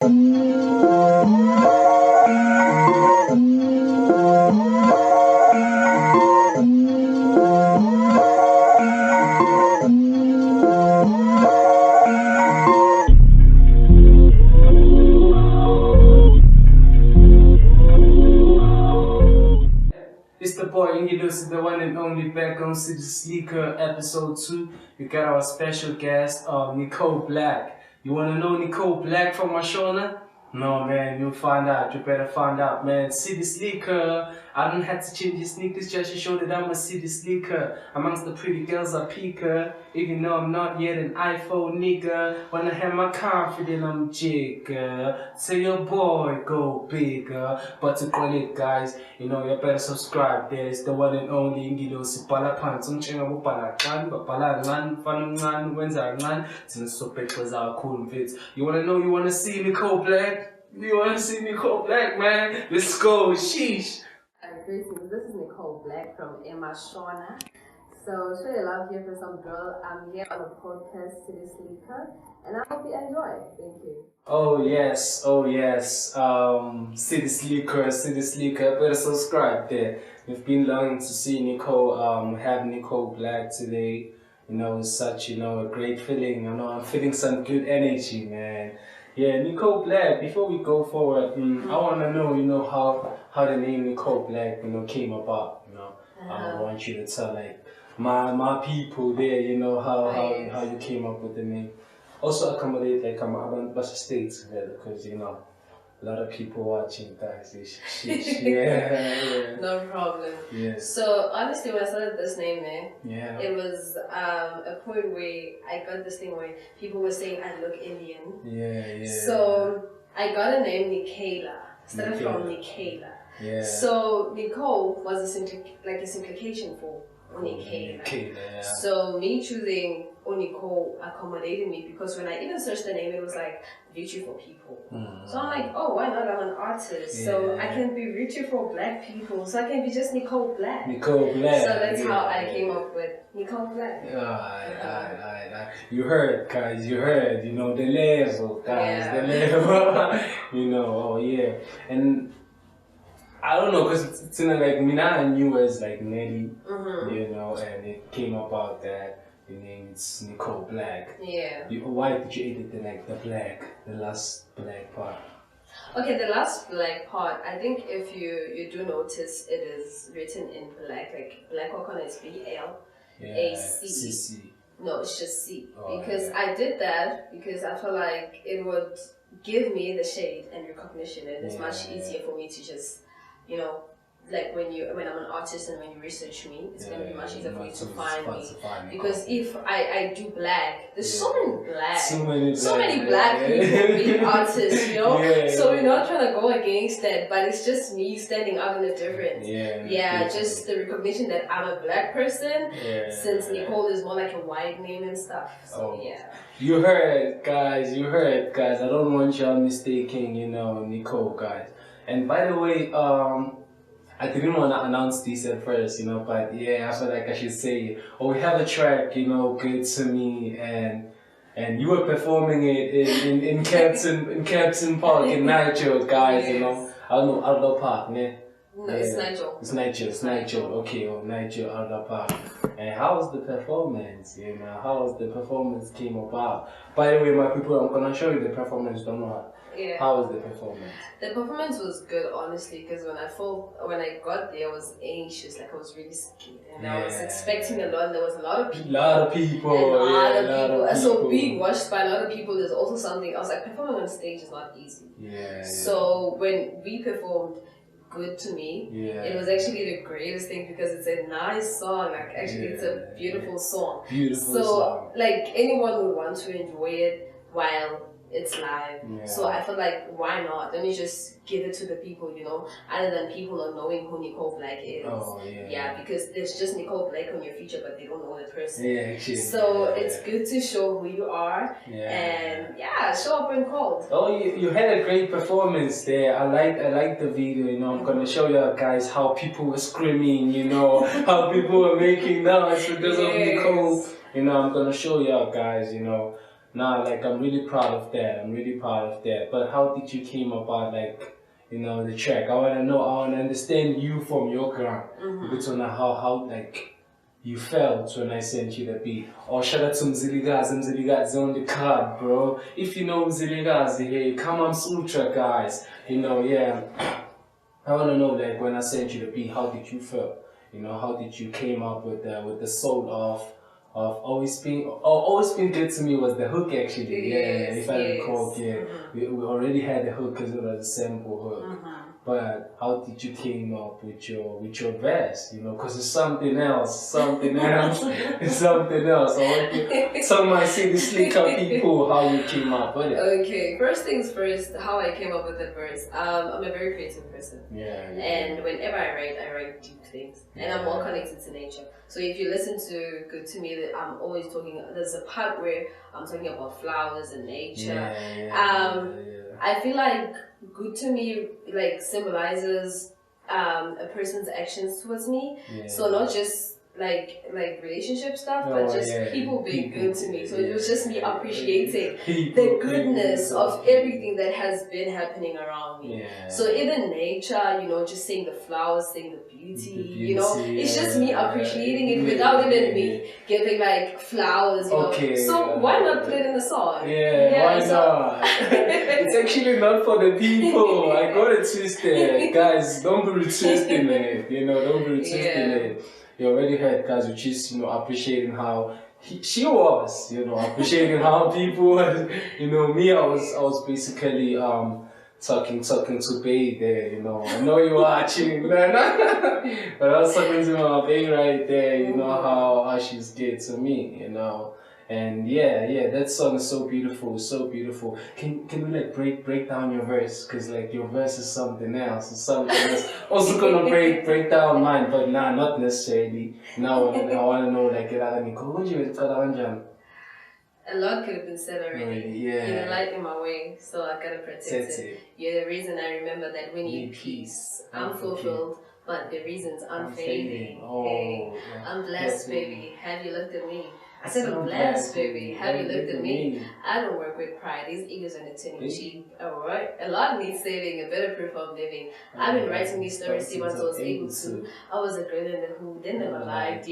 It's the boy Ngilosi, the one and only, back on CitySlkour episode 2. We got our special guest, NICOLE BLACC. You wanna know NICOLE BLACC from Ashona? No man, you'll find out. You better find out, man. CitySlkour. I don't have to change your sneakers just to show that I'm a CitySlkour. Amongst the pretty girls I peek her, even though I'm not yet an iPhone nigga. When I have my confidence, I'm jigger. Say your boy go bigger. But to call it, guys, you know, you better subscribe. There's the one and only Ngilosi. Bala pants, umchenga bala kan, bala ngan, fan ngan, wenza ngan. Sinasopetwas our cool vids. You wanna know? You wanna see NICOLE BLACC? You wanna see NICOLE BLACC, man? Let's go, sheesh. Greetings, this is NICOLE BLACC from Ashona. So, show your love here for some girl. I'm here on a podcast, CitySlkour, and I hope you enjoy. Thank you. Oh yes, CitySlkour, better subscribe there. We've been longing to see NICOLE, have NICOLE BLACC today. You know, it's such, you know, a great feeling. You know, I'm feeling some good energy, man. Yeah, NICOLE BLACC, before we go forward, I want to know, you know, how the name NICOLE BLACC, you know, came about, you know. I want you to tell, like, my people there, you know, how you came up with the name. Also accommodate, like, I'm a states there, because, you know, a lot of people watching, guys. Yeah. No problem. Yeah. So, honestly, when I started this name, it was a point where I got this thing where people were saying I look Indian. Yeah. So, I got a name Nikela, started from Nikela. Yeah. So, Nicole was a simplification for Nikela. Yeah. So, me choosing Nicole accommodated me because when I even searched the name, it was like virtue for people. So I'm like, oh, why not? I'm an artist, so I can be virtue for black people. So I can be just NICOLE BLACC. NICOLE BLACC. So that's how I came up with NICOLE BLACC. You heard, guys. You heard. You know the level, guys. The level. You know. Oh yeah. And I don't know, cause it's like Mina I knew as like Nelly. You know, and it came about that. The name is NICOLE BLACC. Yeah. Why did you edit the last black part? Okay, the last black part, I think if you do notice, it is written in black, like black icon is BLAC. C. No, it's just C. Because I did that because I felt like it would give me the shade and recognition, and it's much easier for me to just, you know, like when I'm an artist and when you research me, it's going to be much easier for you to find me. Because if I do black, there's so many black people being artists, you know? So we're not trying to go against that, but it's just me standing out in the difference. Just the recognition that I'm a black person, since NICOLE is more like a white name and stuff. So You heard, guys. I don't want y'all mistaking, you know, NICOLE, guys. And by the way, I didn't want to announce this at first, you know, but yeah, I feel like I should say, we have a track, you know, Good to Me, and you were performing it in Campton Park in Nigel, guys, you know. I don't know, Outlaw Park, yeah? No, it's Nigel. It's Nigel. Okay, Nigel, Outlaw Park. And how was the performance, you know? How was the performance came about? By the way, my people, I'm going to show you the performance, don't know. How was the performance? The performance was good, honestly, because when I got there, I was anxious, like I was really scared, and I was expecting a lot. There was a lot of people. So being watched by a lot of people is also something else. Like performing on stage is not easy. So when we performed Good to Me, it was actually the greatest thing because it's a nice song. Like actually, it's a beautiful song. So like anyone would want to enjoy it while it's live. So I felt like, why not? Let me just give it to the people, you know, other than people not knowing who NICOLE BLACC is. Because there's just NICOLE BLACC on your feature, but they don't know the person. So it's good to show who you are and show up when called. Oh, you had a great performance there. I like the video, you know. I'm gonna show you guys how people were screaming, you know, how people were making noise because of NICOLE. You know, I'm gonna show you guys, you know. Nah, like I'm really proud of that. I'm really proud of that. But how did you came about like, the track? I wanna understand you from your ground. But on how like you felt when I sent you the beat. Or shout out to Mziligazi on the card, bro. If you know Mziligazi, hey, come on Sutra guys. Yeah. I wanna know like when I sent you the beat, how did you feel? How did you came up with the soul of always being good to me was the hook actually. Yes, if I recall, we already had the hook because it was a sample hook. But how did you came up with your verse? Because it's something else. It's something else. I want you tell my CitySlkour people how you came up with it. Okay, first things first, how I came up with the verse. I'm a very creative person. And whenever I write deep things. And I'm more connected to nature. So if you listen to Good to Me, I'm always talking, there's a part where I'm talking about flowers and nature. I feel like Good to Me like symbolizes a person's actions towards me. So not just like relationship stuff, but just people being good to me. So it was just me appreciating the goodness of everything that has been happening around me. So even nature, just seeing the flowers, seeing the beauty, it's just me appreciating it without even me giving like flowers, So why not put it in the song? Why not? It's actually not for the people. I got it twisted. Guys, don't be retwisting it. Don't be retwisting it. You already heard guys, which is, appreciating how she was, appreciating how people was, me, I was basically, talking to Bae there, I know you're watching, but I was talking to my Bae right there, how she's good to me, And that song is so beautiful, so beautiful. Can we like break down your verse? Cause like your verse is something else. It's something else. Also gonna break down mine, but nah, not necessarily. Now I wanna know like Nicole, what you a lot could have been said already. You're the light in my way, so I gotta protect it. You're the reason I remember that we need peace. I'm fulfilled, but the reason's unfading. Hey, I'm blessed, baby. Have you looked at me? I said I'm blessed, baby. Have you looked at me? I don't work with pride. These egos are turning cheap. Alright? A lot needs saving, a better proof of living. I've been writing these stories since I was able to. I was a girl in the hood, they never liked,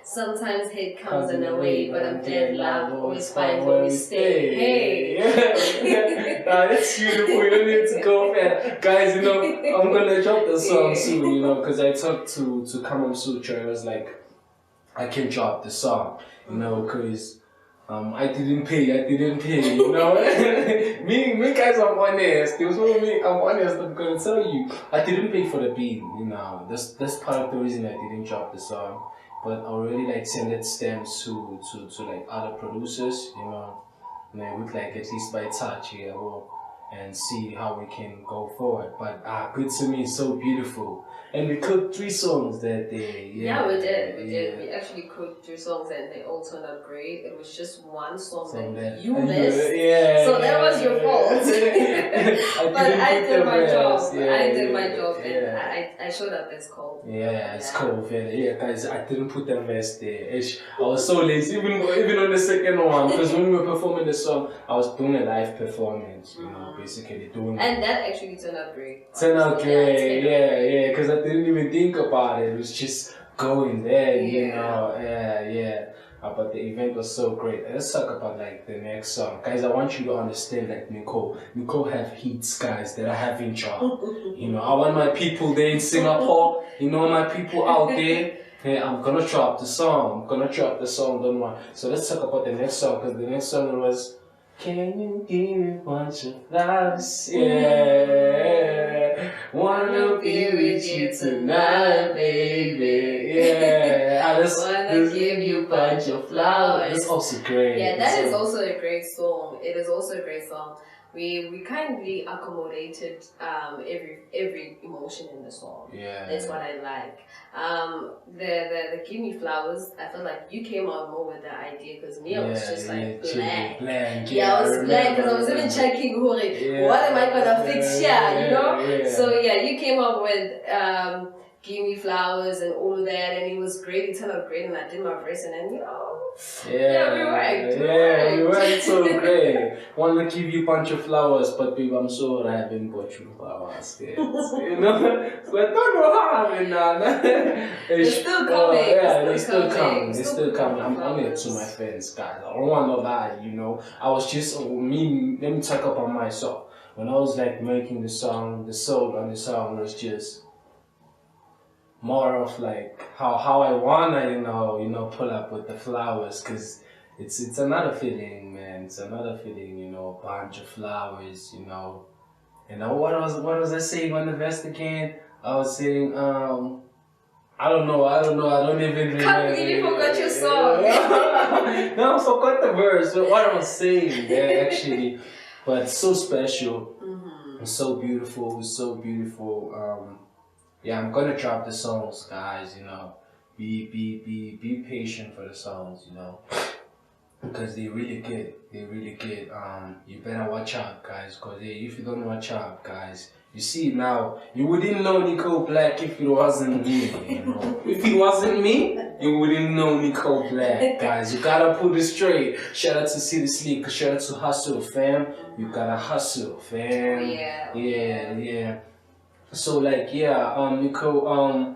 Sometimes hate comes in a way, but I'm dead love. Always find where we stay. Hey! That's beautiful. You don't need to go there. Guys, I'm gonna drop the song soon, because I talked to Kamam Sutra. I was like, I can drop the song, because I didn't pay, me guys, I'm honest. It was me, I'm honest, I'm gonna tell you. I didn't pay for the beat, that's part of the reason I didn't drop the song. But I already like sent stems to like other producers, and I would like at least by touch and see how we can go forward. But Good to Me is so beautiful. And we cooked 3 songs that day. Yeah, we did. We actually cooked 3 songs and they all turned out great. It was just one song that you missed. So that was your fault. But I did my job. I did my job and I showed up as cold. It's cold. Guys, I didn't put the verse there. I was so lazy, even on the second one, because when we were performing the song, I was doing a live performance, basically doing. And that actually turned out great. Turned out great, because I didn't even think about it. It was just going there, But the event was so great. Let's talk about like the next song, guys. I want you to understand like Nicole have hits, guys, that I haven't dropped. I want my people there in Singapore. My people out there. Hey, I'm gonna drop the song. Don't worry. So let's talk about the next song, because the next song was Can You Give a Bunch of Flowers? Wanna be with you tonight, baby. I just wanna give you a bunch of flowers. That's also great. Yeah, that is also a great song. It is also a great song. We kindly accommodated every emotion in the song. That's what I like. The Give Me Flowers, I felt like you came out more with the idea, because me, I was just like blank. I was blank because I was even checking what am I gonna fix here, So you came up with gave me flowers and all of that, and it was great. It turned out great, and I did my verse, and then, we worked so great. Want to give you a bunch of flowers, but babe, I'm sorry I haven't bought you flowers yet. So I don't know how I'm in that. It's still coming. It's still coming. I'm only to my friends, guys. I don't want to lie, I was just, let me talk about myself. When I was like making the song, the soul on the song was just more of like how I wanna pull up with the flowers, cause it's another feeling, man. It's another feeling, a bunch of flowers, what was I saying on the verse again? I was saying I don't know, I don't even remember. Can't believe you forgot your song. No, I forgot the verse. What I was saying there actually, but so special, and so beautiful, I'm gonna drop the songs, guys. Be patient for the songs, because they really good. You better watch out, guys. Cause if you don't watch out, guys, you see now, you wouldn't know NICOLE BLACC if it wasn't me. If it wasn't me, you wouldn't know NICOLE BLACC, guys. You gotta put it straight. Shout out to CitySlkour. Shout out to HustleFam. You gotta hustle, fam. Yeah. So like NICOLE,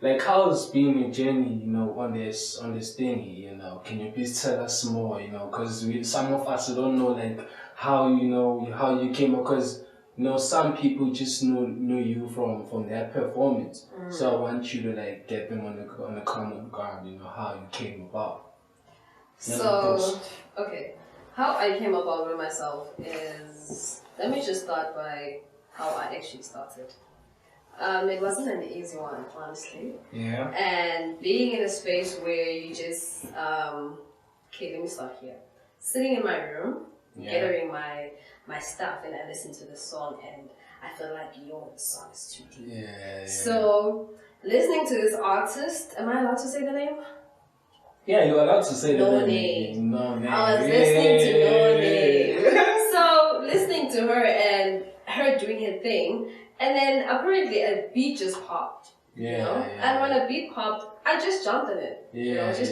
like how's been your journey, on this thingy, can you please tell us more, because some of us don't know like how you came up, because some people just know you from that performance. So I want you to like get them on the common ground, how you came about. So okay, how I came about with myself is, let me just start by how I actually started. It wasn't an easy one, honestly. Yeah. And being in a space where you just, okay, let me start here. Sitting in my room, gathering my stuff, and I listened to the song, and I felt like, the song is too deep. Yeah. So, listening to this artist, am I allowed to say the name? Yeah, you're allowed to say No the name. No name. I was listening to No Name. So, listening to her and her doing her thing, and then apparently a beat just popped. And when a beat popped, I just jumped in it.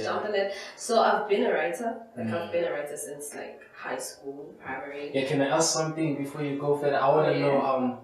Jumped in it. So I've been a writer. I've been a writer since like high school, primary. Yeah, can I ask something before you go further? I want to know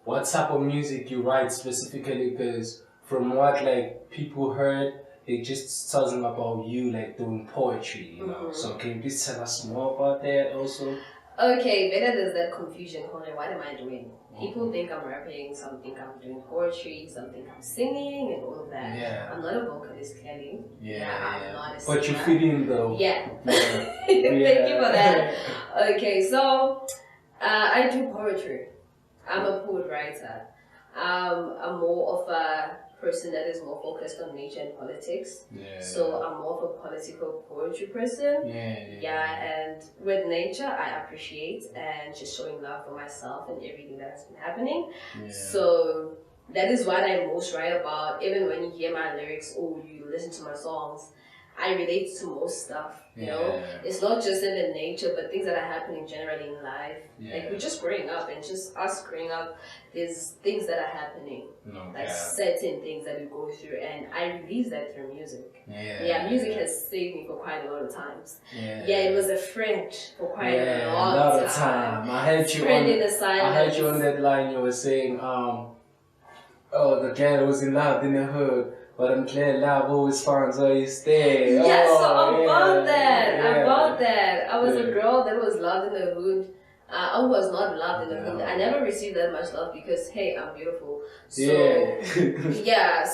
what type of music you write specifically, because from what like people heard, it just tells them about you like doing poetry, So can you please tell us more about that also? Okay, better there's that confusion. What am I doing? People think I'm rapping, some think I'm doing poetry, some think I'm singing and all of that. Yeah. I'm not a vocalist, clearly. I'm not a singer. But you fit in though. Yeah. Thank you for that. Okay, so I do poetry. I'm a poet writer. I'm more of a person that is more focused on nature and politics. So I'm more of a political poetry person. And with nature, I appreciate and just showing love for myself and everything that has been happening. So that is what I most write about. Even when you hear my lyrics or you listen to my songs, I relate to most stuff, It's not just in the nature, but things that are happening generally in life. Like we're just growing up, and just us growing up, there's things that are happening, like certain things that we go through, and I release that through music. Music has saved me for quite a lot of times. It was a friend for quite a lot of time. I heard you on that line. You were saying, the girl was in love in the hood. But I'm glad love always finds where you stay. About that. I was a girl that was loved in the hood. I was not loved in the hood. I never received that much love because, hey, I'm beautiful. So,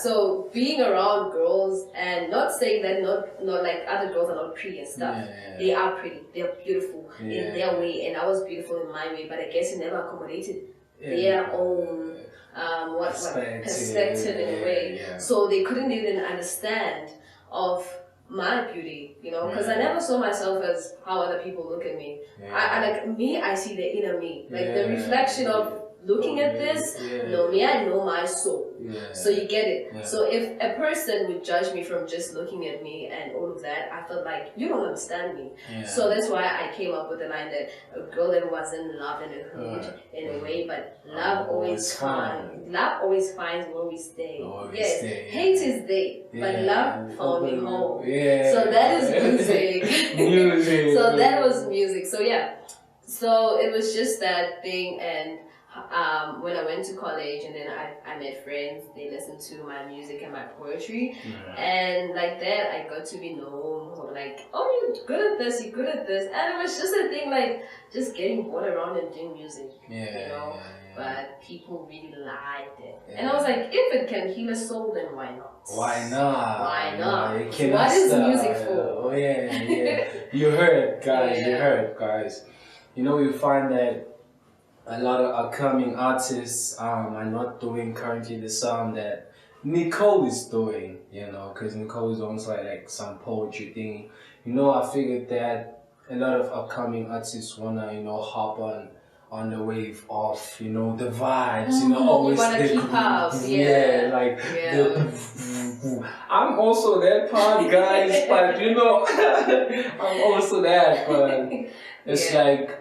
so being around girls, and not saying that not like other girls are not pretty and stuff. They are pretty. They're beautiful in their way, and I was beautiful in my way. But I guess it never accommodated their own perspective in a way. So they couldn't even understand of my beauty, because I never saw myself as how other people look at me. I see the inner me, like the reflection of looking at this. I know my soul. So you get it. So if a person would judge me from just looking at me and all of that, I felt like you don't understand me. So that's why I came up with the line that a girl that wasn't loved in the hood in a way, but love always finds. Love always finds where we stay. Yes, hate is there, but love found me home. Yeah. So that is music. Music. So that was music. So yeah. So it was just that thing, and when I went to college, and then I met friends, they listened to my music and my poetry, and like that I got to be known, like, oh, you're good at this, you're good at this, and it was just a thing, like, just getting bored around and doing music, you know, but people really liked it, and I was like, if it can heal a soul, then why not? Why not? Why not? What is music for? Oh yeah. You heard, guys. You know, you find that a lot of upcoming artists are not doing currently the sound that Nicole is doing, you know, because Nicole is almost like some poetry thing. You know, I figured that a lot of upcoming artists wanna, you know, hop on the wave of, you know, the vibes, you know, always wanna keep up, I'm also that part, guys, but you know, I'm also that, but it's like.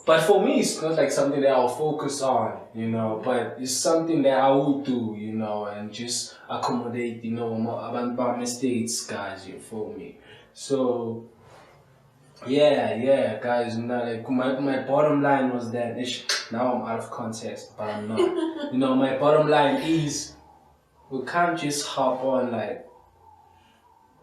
But for me, it's not like something that I'll focus on, you know, but it's something that I will do, you know, and just accommodate, you know, my mistakes, guys, you feel me? So, yeah, guys, you know, like my bottom line was that, now I'm out of context, but I'm not. You know, my bottom line is, we can't just hop on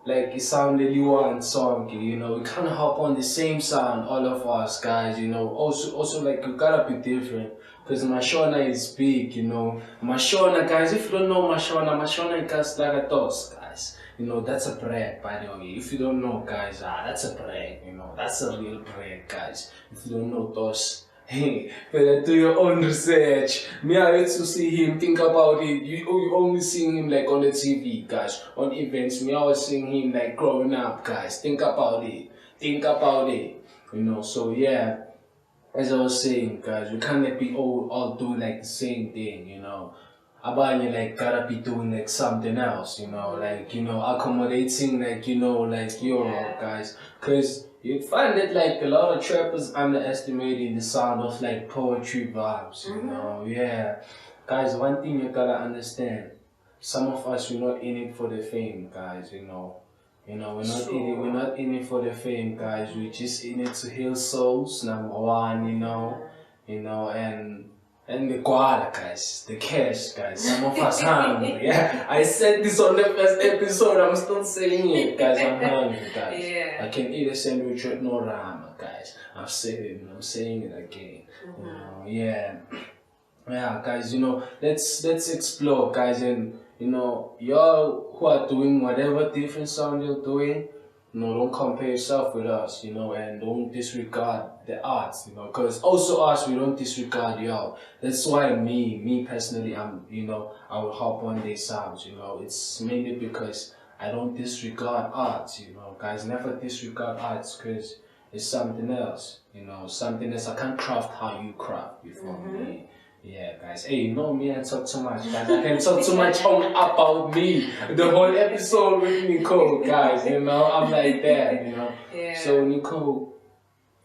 like it sounded you one song, you know, we can't hop on the same sound, all of us guys, you know. Also like you gotta be different, because Mashona is big, you know. Mashona, guys, if you don't know Mashona is like a toss, guys. You know, that's a brag, by the way. If you don't know, guys, that's a brag, you know, that's a real brag, guys. If you don't know toss, hey, better do your own research. Me, I wait to see him, think about it. You only seeing him like on the TV, guys, on events. Me, I was seeing him like growing up, guys. Think about it. You know, so yeah, as I was saying, guys, we can't be all doing like the same thing, you know. Abanye like gotta be doing like something else, you know, like, you know, accommodating, like, you know, like guys, cause you'd find that like a lot of trappers underestimating the sound of like poetry vibes, you know. Guys, one thing you gotta understand, some of us, we're not in it for the fame, guys, you know. We're not in it for the fame, guys. We're just in it to heal souls, number one, you know, and the guada, guys, the cash, guys. Some of us hungry. Yeah, I said this on the first episode. I'm still saying it, guys. I'm hungry, guys. I can eat a sandwich with no ramen, guys. I've said it, and I'm saying it again. You know, guys. You know, let's explore, guys, and you know, y'all who are doing whatever different sound you're doing. No, don't compare yourself with us, you know, and don't disregard the arts, you know, because also us, we don't disregard y'all. That's why me personally, you know, I will hop on these sounds, you know. It's mainly because I don't disregard arts, you know. Guys, never disregard arts, because it's something else, you know, something else. I can't craft how you craft, you feel me? Yeah, guys. Hey, you know me, I talk too much, guys. I can talk too much about me. The whole episode with Nicole, guys. You know, I'm like that. You know. So Nicole,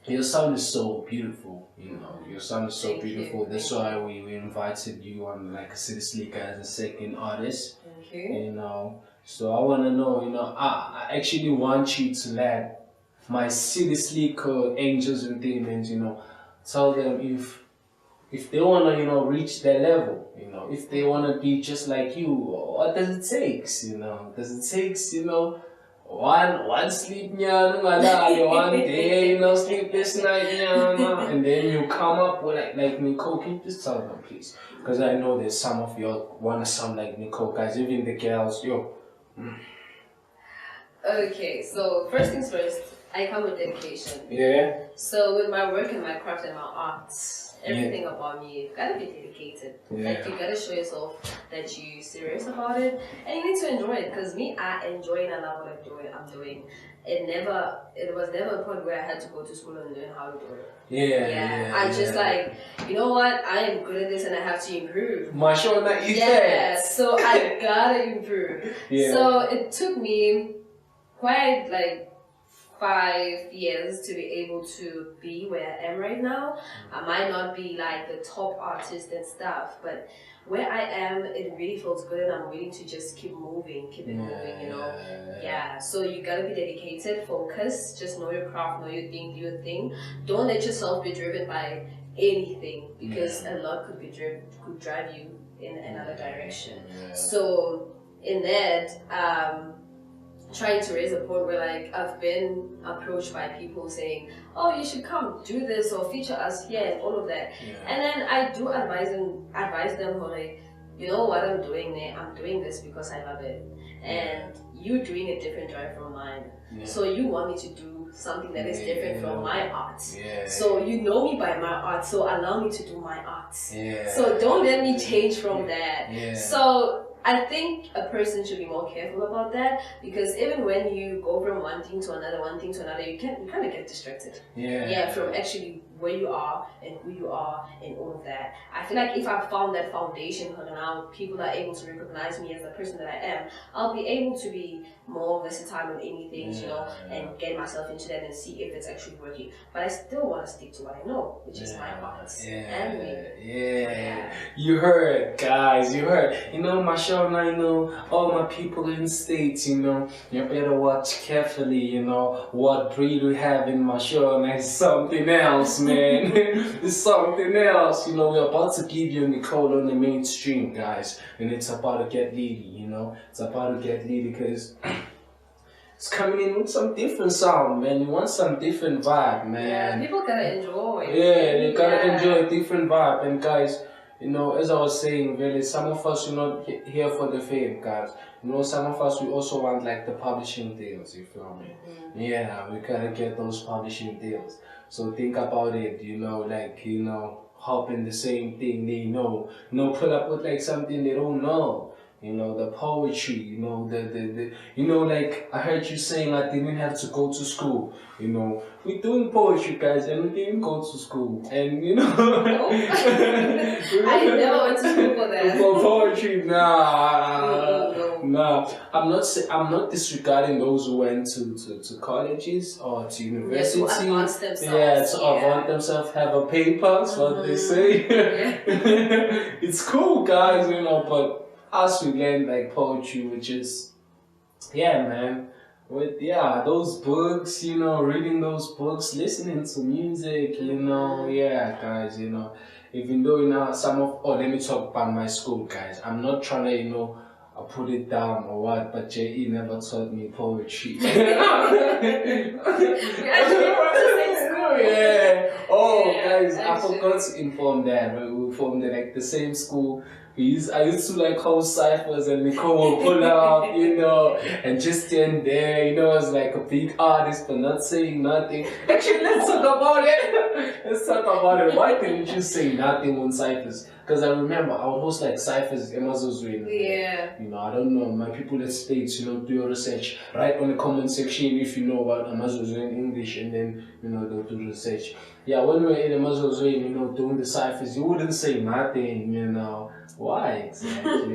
your sound is so beautiful. You know, your sound is so beautiful. That's why we invited you on like CitySlkour as a second artist. Thank you. You know. So I wanna know. You know, I actually want you to let my CitySlkour angels and demons. You know, tell them if they want to, you know, reach their level, you know, if they want to be just like you, what does it take, you know? Does it take, you know, one sleep, one day, you know, sleepless night, and then you come up with like Nicole. Can you just tell them, please? Because I know that some of y'all want to sound like Nicole, guys, even the girls, yo. Okay, so first things first, I come with dedication. Yeah. So with my work and my craft and my art, everything about me, you gotta be dedicated. Like you gotta show yourself that you're serious about it, and you need to enjoy it. Cause me, I enjoy it and I love what I'm doing. It was never a point where I had to go to school and learn how to do it. I just like, you know what, I am good at this and I have to improve. So I gotta improve. So it took me quite 5 years to be able to be where I am right now. I might not be like the top artist and stuff, but where I am, it really feels good, and I'm willing to just keep moving, keep it moving, you know. Yeah, so you gotta be dedicated, focus, just know your craft, know your thing, do your thing. Don't let yourself be driven by anything, because a lot could drive you in another direction. So in that, trying to raise a point where like I've been approached by people saying, oh, you should come do this or feature us here and all of that. And then I do advise them like, you know what I'm doing there, I'm doing this because I love it. And you're doing a different drive from mine. So you want me to do something that is different from my art. So you know me by my art, so allow me to do my art. So don't let me change from that. So I think a person should be more careful about that, because even when you go from one thing to another, you kind of get distracted. From actually where you are and who you are and all of that. I feel like if I found that foundation, now people are able to recognize me as the person that I am, I'll be able to be more versatile on anything, you know, and get myself into that and see if it's actually working. But I still want to stick to what I know, which is my art and me. You heard, guys, you heard. You know, my show, and I know all my people in the States, you know, you better watch carefully, you know, what breed we have in my show, and it's something else, man. It's something else, you know. We're about to give you Nicole on the mainstream, guys, and it's about to get leady, you know. It's about to get leady because it's coming in with some different sound, man. You want some different vibe, man. Yeah, people gotta enjoy. They gotta enjoy a different vibe. And guys, you know, as I was saying, really, some of us, we're not here for the fame, guys. You know, some of us, we also want like the publishing deals, you feel me? Yeah, we gotta get those publishing deals. So think about it, you know, like, you know, hop in the same thing they know. You know, pull up with like something they don't know. You know, the poetry, you know, you know, like I heard you saying I didn't have to go to school. You know, we're doing poetry, guys, and we didn't go to school. And you know, I never went to school for that. For poetry, nah. I'm not disregarding those who went to colleges or to university. To advance themselves. To advance themselves, have a paper. That's what they say. It's cool, guys, you know, but us, we learn like poetry, which is, man, with those books, you know, reading those books, listening to music, you know, guys, you know, even though, you know, let me talk about my school, guys. I'm not trying to, you know, put it down or what, but J.E. never taught me poetry. We actually went to the same school. Guys, I forgot to inform that. We formed like the same school. I used to like host ciphers, and Nicole will pull up, you know, and just stand there, you know, as like a big artist but not saying nothing. Actually, let's talk about it. Why didn't you say nothing on ciphers? Because I remember I would host like ciphers in Mazuzwin. You know, I don't know, my people in States, you know, do your research. Write on the comment section if you know about Mazuzwin English, and then, you know, they'll do research. Yeah, when we were in Mazuzwin, you know, doing the ciphers, you wouldn't say nothing, you know. Why exactly?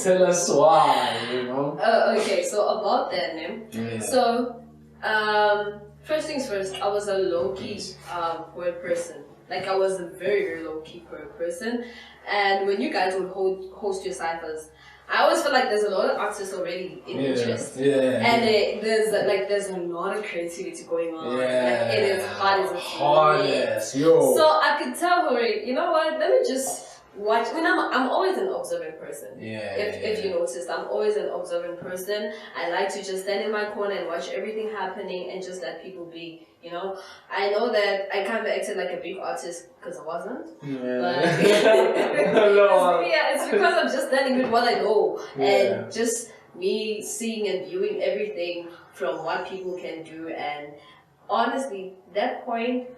Tell us why, you know. Okay, so about that, Nim. So, first things first, I was a low-key poet person. Like, I was a very, very low-key poet person. And when you guys would host your ciphers, I always feel like there's a lot of artists already in interest. And there's a lot of creativity going on. Like, it is hard as a hardest, So I could tell her, you know what, let me just watch. I mean, I'm always an observant person. If you noticed, I'm always an observant person. I like to just stand in my corner and watch everything happening and just let people be. You know, I know that I kind of acted like a big artist because I wasn't. But it's because I'm just standing with what I know and just me seeing and viewing everything from what people can do. And honestly, that point,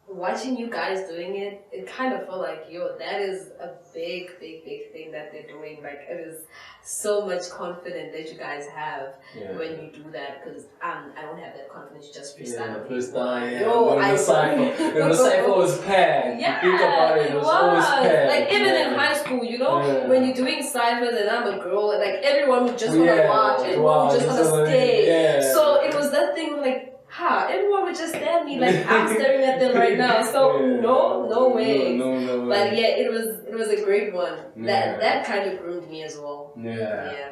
watching you guys doing it, it kind of felt like, yo, that is a big thing that they're doing. Like, it is so much confidence that you guys have when you do that, because I don't have that confidence just freestyle. Yo, the cypher was packed. Yeah, think about it, it was always packed. Like, even in high school, you know, when you're doing ciphers and I'm a girl, like, everyone would just want to watch and everyone would just want to stay. So it was that thing like, everyone would just stare at me like I'm staring at them right now. So no way. No. But yeah, it was a great one. That kind of groomed me as well. Yeah.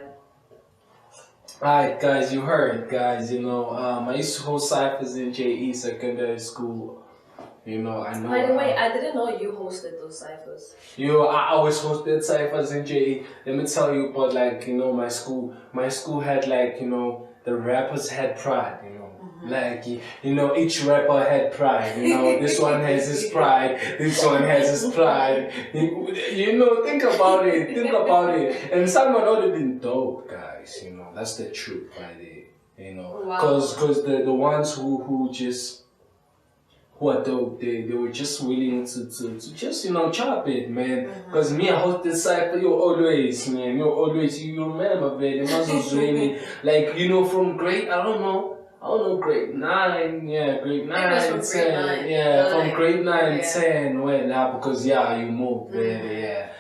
Alright guys, you heard guys, you know, I used to host ciphers in JE secondary school. You know, I know. By the way, I didn't know you hosted those ciphers. I always hosted ciphers in JE. Let me tell you about, like, you know, my school had, like, you know, the rappers had pride, you know. Like, you know, each rapper had pride, you know. This one has his pride, this one has his pride. You know, think about it. And someone other than dope, guys, you know. That's the truth right there, you know. Because the ones who are dope, they were just willing to just, you know, chop it, man. Because me, I hosted cypher, you always you remember, man, it was really like, you know, from grade, I don't know, grade 9, grade 9, 10, from grade 9, 10, well, now, because, you moved there,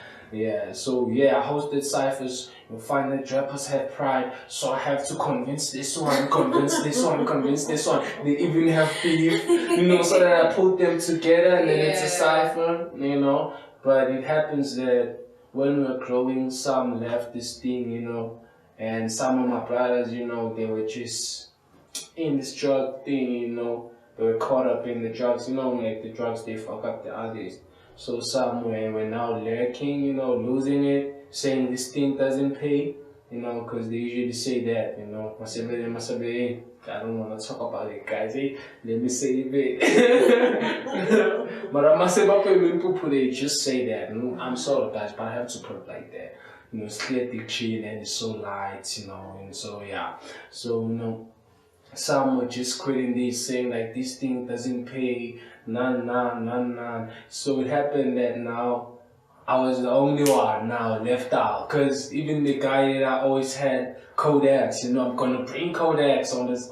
so, I hosted ciphers. You find that rappers have pride, so I have to convince this one, convince this one. They even have beef, you know, so that I put them together and then it's a cipher, you know. But it happens that when we were growing, some left this thing, you know, and some of my brothers, you know, they were just in this drug thing, you know. They were caught up in the drugs, you know, like the drugs, they fuck up the others. So some were now lurking, you know, losing it, saying this thing doesn't pay, you know, because they usually say that, you know. I don't want to talk about it, guys, let me save it. But they just say that, you know? I'm sorry, guys, but I have to put it like that. You know, it's clear diction and it's so light, you know, and so, So, you know, some were just quitting this, saying like this thing doesn't pay, none. So it happened that now I was the only one now left out, because even the guy that I always had, Kodaks, you know, I'm gonna bring Kodaks on this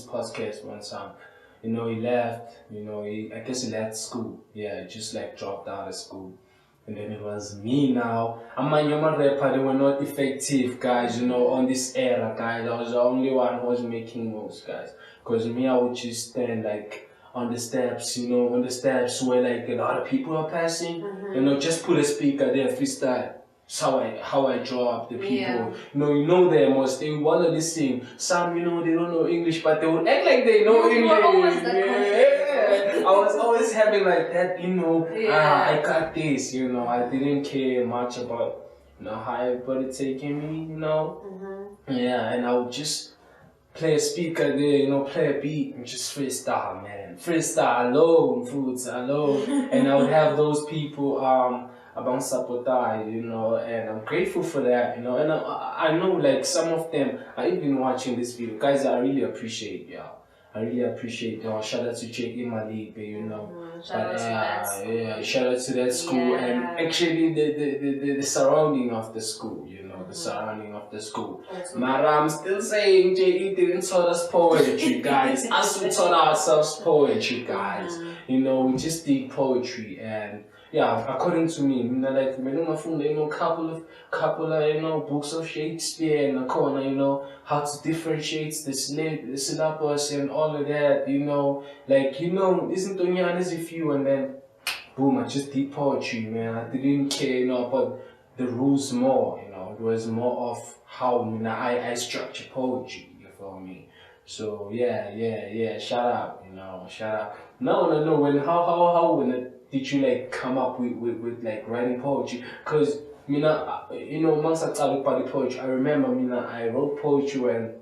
podcast one time. You know, he left, you know, I guess he left school. Just like dropped out of school. And then it was me now. I'm a human rapper, they were not effective, guys, you know, on this era, guys. I was the only one who was making moves, guys. Because me, I would just stand like on the steps, you know, where like a lot of people are passing. You know, just put a speaker there, freestyle. That's how I draw up the people. You know them, most they want to listen. Some, you know, they don't know English, but they would act like they know English. I was always having like that, you know, I got this, you know. I didn't care much about, you know, how everybody taking me, you know. And I would just play a speaker there, you know, play a beat and just freestyle, man. Freestyle alone, fruits alone. And I would have those people about Sapotai, you know, and I'm grateful for that, you know. And I know, like, some of them are even watching this video. Guys, I really appreciate y'all. I really appreciate y'all. Shout out to Jake in my league, you know. Shout out to that school. Shout out to that school, and actually the surrounding of the school, you know, the surrounding of the school. But I'm still saying JE didn't taught us poetry, guys. Us we taught ourselves poetry, guys. You know, we just did poetry, and according to me, you know, like, you know, couple of, you know, books of Shakespeare and a corner, you know, how to differentiate the syllabus and all of that, you know, like, you know, isn't Donyanas if you, and then, boom, I just did poetry, man. I didn't care, you know, about the rules more, you know, it was more of how, you know, I structure poetry, you feel me? So, shout out, you know, shout out. No, when, how, did you like come up with like writing poetry? Because you know, once I started writing poetry, I remember I wrote poetry when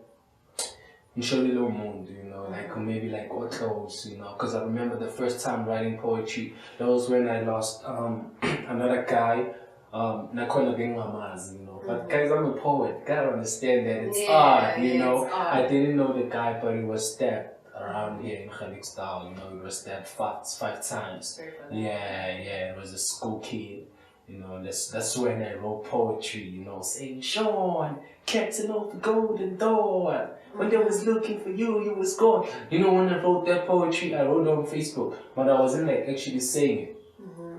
in Little Moon, you know, like maybe like close, you know, because I remember the first time writing poetry, that was when I lost another guy, NICOLE BLACC, you know. But guys, I'm a poet, gotta understand that it's art, you know. I didn't know the guy, but he was stabbed around here in Gelixtown, you know, it was that five times. Yeah, it was a school kid. You know, that's when I wrote poetry, you know, saying, Sean, Captain of the Golden Dawn. When they was looking for you, you was gone. You know, when I wrote that poetry, I wrote it on Facebook, but I wasn't like actually saying it.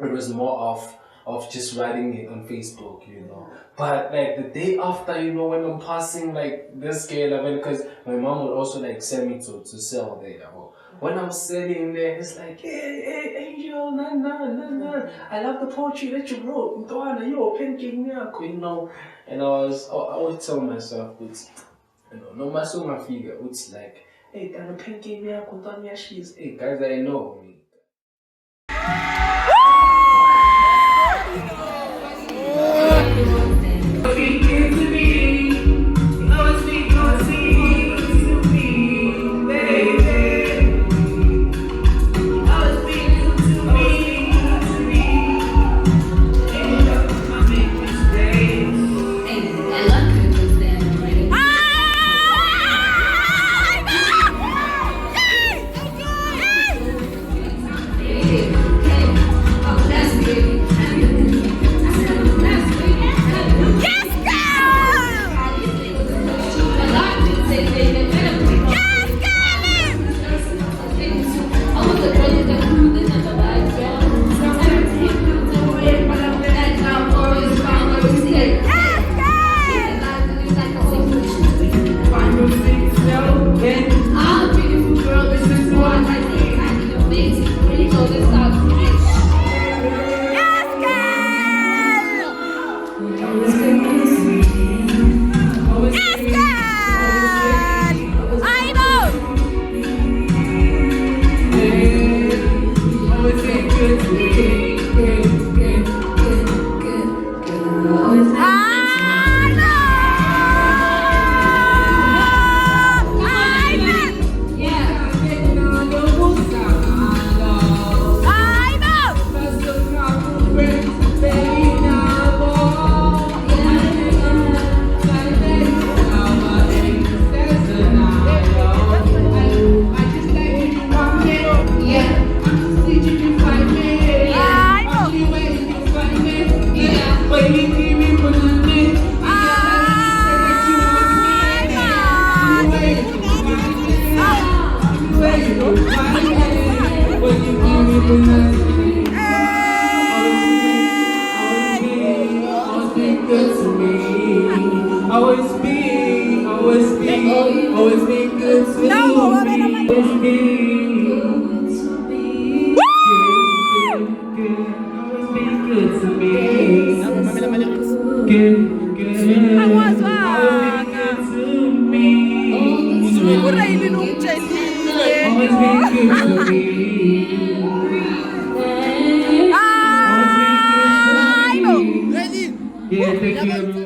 It was more of just writing it on Facebook, you know. But like the day after, you know, when I'm passing like this girl, because my mom would also like send me to sell there. When I'm selling there, it's like, hey, Angel, nah. I love the poetry that you wrote. You know. And I would tell myself, it's, you know, no matter my figure, it's like, hey, I'm a pancake, hey, guys, I know. Always be good to me. Always be good to me. Yeah, thank you.